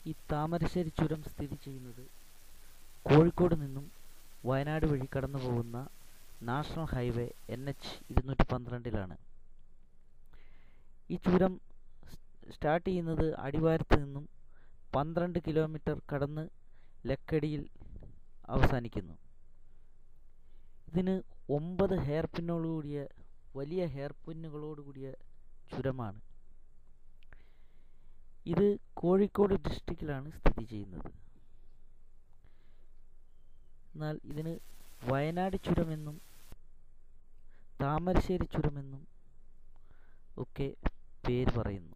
ഈ താമരശ്ശേരി ചുരം സ്ഥിതി ചെയ്യുന്നത് കോഴിക്കോട് നിന്നും വയനാട് വഴി കടന്നു പോകുന്ന നാഷണൽ ഹൈവേ NH 212-ലാണ്. ഈ ചുരം സ്റ്റാർട്ട് ചെയ്യുന്നത് അടിവാരത്ത് നിന്നും 12 കിലോമീറ്റർ കടന്ന് ലക്കടിയിൽ അവസാനിക്കുന്നു. ഇതിന് 9 ഹെയർ പിന്നോടുകൂടിയ വലിയ ഹെയർ പിന്നുകളോടുകൂടിയ ചുരമാണ്. ഇത് കോഴിക്കോട് ഡിസ്ട്രിക്റ്റിലാണ് സ്ഥിതി ചെയ്യുന്നത്. എന്നാൽ ഇതിന് വയനാട് ചുരമെന്നും താമരശ്ശേരി ചുരമെന്നും ഒക്കെ പേര് പറയുന്നു.